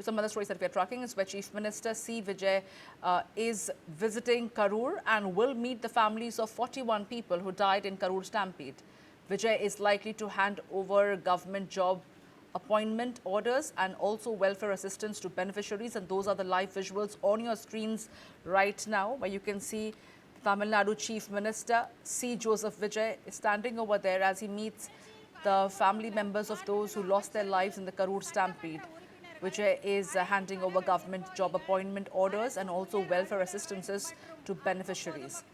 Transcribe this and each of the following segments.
some other stories that we are tracking is where Chief Minister C. Vijay is visiting Karur and will meet the families of 41 people who died in Karur Stampede. Vijay is likely to hand over government job appointment orders and also welfare assistance to beneficiaries, and those are the live visuals on your screens right now, where you can see Tamil Nadu Chief Minister C. Vijay is standing over there as he meets the family members of those who lost their lives in the Karur Stampede. Vijay is handing over government job appointment orders and also welfare assistances to beneficiaries.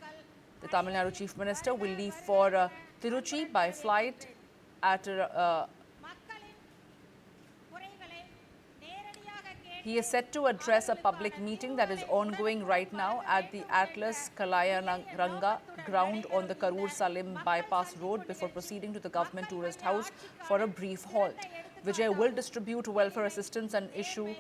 The Tamil Nadu Chief Minister will leave for Tiruchi by flight at he is set to address a public meeting that is ongoing right now at the Atlas Kalayanaranga ground on the Karur Salim bypass road before proceeding to the government tourist house for a brief halt. Vijay will distribute welfare assistance and issue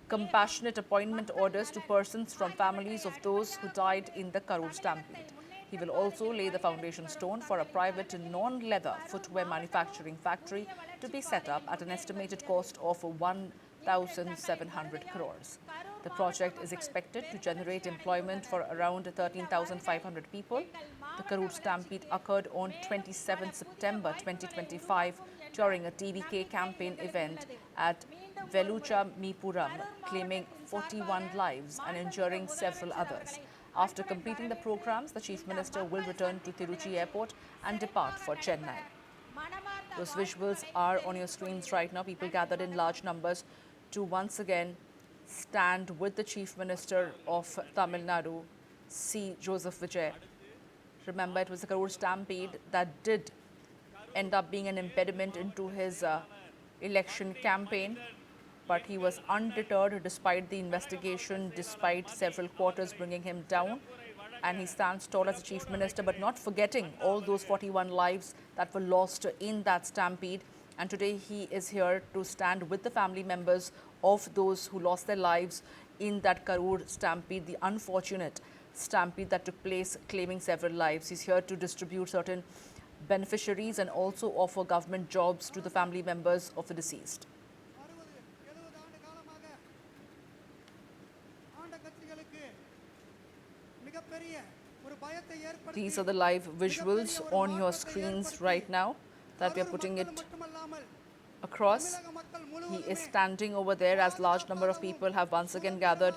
compassionate appointment orders to persons from families of those who died in the Karur Stampede. He will also lay the foundation stone for a private non-leather footwear manufacturing factory to be set up at an estimated cost of 1,700 crores. The project is expected to generate employment for around 13,500 people. The Karur Stampede occurred on 27 September 2025 during a TVK campaign event at Velucha Mipuram, claiming 41 lives and injuring several others. After completing the programs, the Chief Minister will return to Tiruchi Airport and depart for Chennai. Those visuals are on your screens right now. People gathered in large numbers to once again stand with the Chief Minister of Tamil Nadu, C. Vijay. Remember, it was the Karur Stampede that did end up being an impediment into his election campaign. But he was undeterred despite the investigation, despite several quarters bringing him down. And he stands tall as a Chief Minister, but not forgetting all those 41 lives that were lost in that stampede. And today he is here to stand with the family members of those who lost their lives in that Karur Stampede, the unfortunate stampede that took place, claiming several lives. He's here to distribute certain beneficiaries and also offer government jobs to the family members of the deceased. These are the live visuals on your screens right now that we are putting it across. He is standing over there as large number of people have once again gathered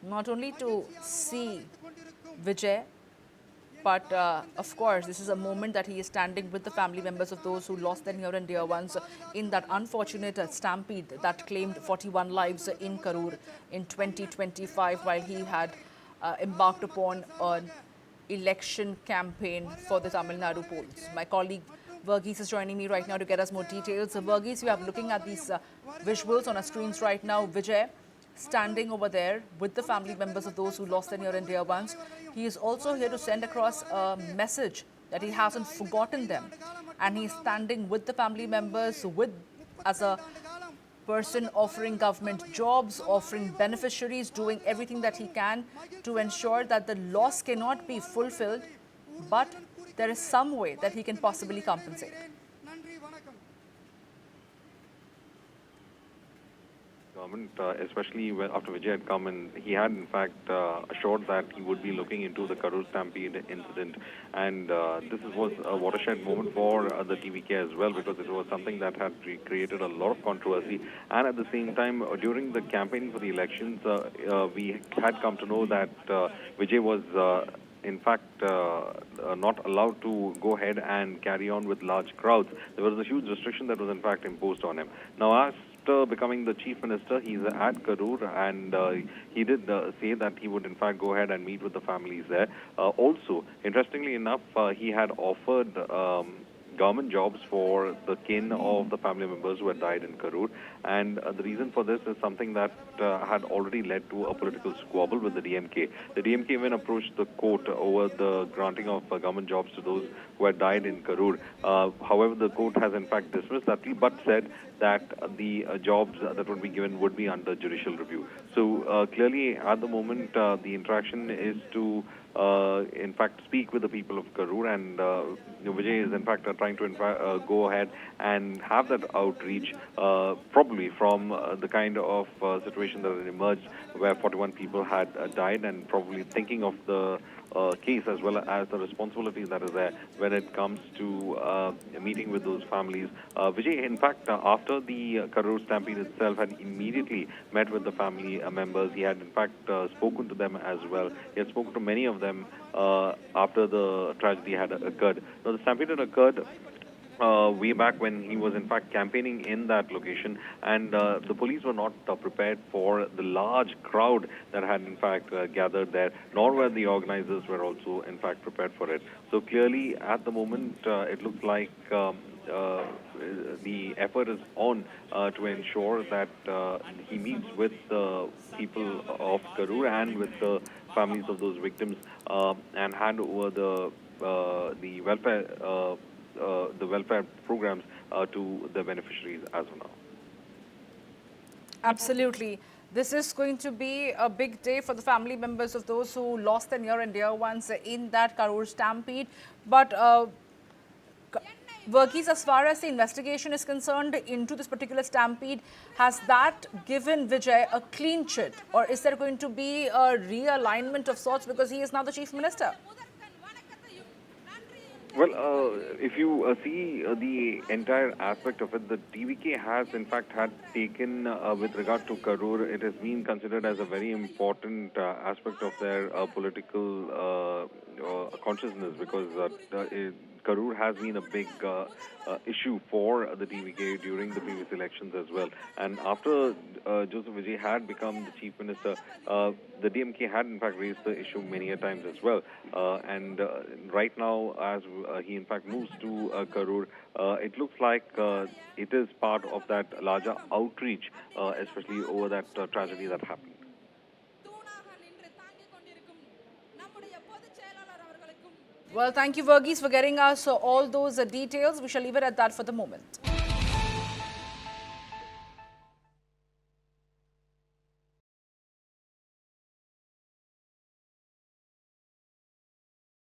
not only to see Vijay, but of course this is a moment that he is standing with the family members of those who lost their near and dear ones in that unfortunate stampede that claimed 41 lives in Karur in 2025 while he had embarked upon an election campaign for the Tamil Nadu polls. My colleague Verghese is joining me right now to get us more details. So Verghese, we are looking at these visuals on our screens right now. Vijay standing over there with the family members of those who lost their near and dear ones. He is also here to send across a message that he hasn't forgotten them. And he is standing with the family members, as a person offering government jobs, offering beneficiaries, doing everything that he can to ensure that the loss cannot be fulfilled, but there is some way that he can possibly compensate. Government, especially after Vijay had come in, he had in fact assured that he would be looking into the Karur Stampede incident, and this was a watershed moment for the TVK as well, because it was something that had created a lot of controversy. And at the same time, during the campaign for the elections, we had come to know that Vijay was in fact not allowed to go ahead and carry on with large crowds. There was a huge restriction that was in fact imposed on him. Now, after becoming the Chief Minister, he's at Karur, and he did say that he would in fact go ahead and meet with the families there. Also, interestingly enough, he had offered government jobs for the kin of the family members who had died in Karur. And the reason for this is something that had already led to a political squabble with the DMK. The DMK even approached the court over the granting of government jobs to those who had died in Karur. However, the court has in fact dismissed that, but said that the jobs that would be given would be under judicial review. So clearly, at the moment, the interaction is to in fact speak with the people of Karur, and Vijay is in fact trying to go ahead and have that outreach, probably painfully from the kind of situation that had emerged where 41 people had died, and probably thinking of the case as well as the responsibility that is there when it comes to meeting with those families. Vijay, in fact, after the Karur Stampede itself, had immediately met with the family members. He had, in fact, spoken to them as well. He had spoken to many of them after the tragedy had occurred. Now, the stampede had occurred way back when he was in fact campaigning in that location, and the police were not prepared for the large crowd that had in fact gathered there, nor were the organizers were also in fact prepared for it. So clearly at the moment it looks like the effort is on to ensure that he meets with the people of Karur and with the families of those victims and hand over the welfare programs to the beneficiaries as of now. Absolutely. This is going to be a big day for the family members of those who lost their near and dear ones in that Karur Stampede. But Verghese, as far as the investigation is concerned into this particular stampede, has that given Vijay a clean chit, or is there going to be a realignment of sorts because he is now the Chief Minister? Well, if you see the entire aspect of it, the TVK has in fact had taken with regard to Karur, it has been considered as a very important aspect of their political consciousness, because Karur has been a big issue for the TVK during the previous elections as well. And after Joseph Vijay had become the Chief Minister, the DMK had in fact raised the issue many a times as well. And right now, as he in fact moves to Karur, it looks like it is part of that larger outreach, especially over that tragedy that happened. Well, thank you, Verghese, for getting us all those details. We shall leave it at that for the moment.